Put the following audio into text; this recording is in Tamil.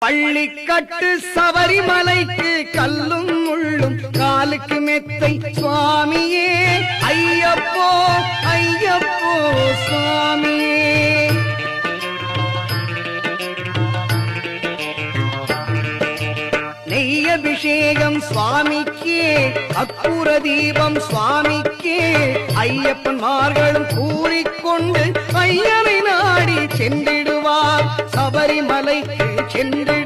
பள்ளிக்கட்டு சபரிமலைக்கு கல்லும் முள்ளும் காலுக்கு மெத்தை சுவாமியே ஐயப்போ ஐயப்போ சுவாமியே. நெய்யபிஷேகம் சுவாமிக்கே அக்குர தீபம் சுவாமிக்கே ஐயப்பன்மார்களும் கூறிக்கொண்டு ஐயனை நாடி சென்றிடுவார் சபரிமலைக்கு சென்றிடு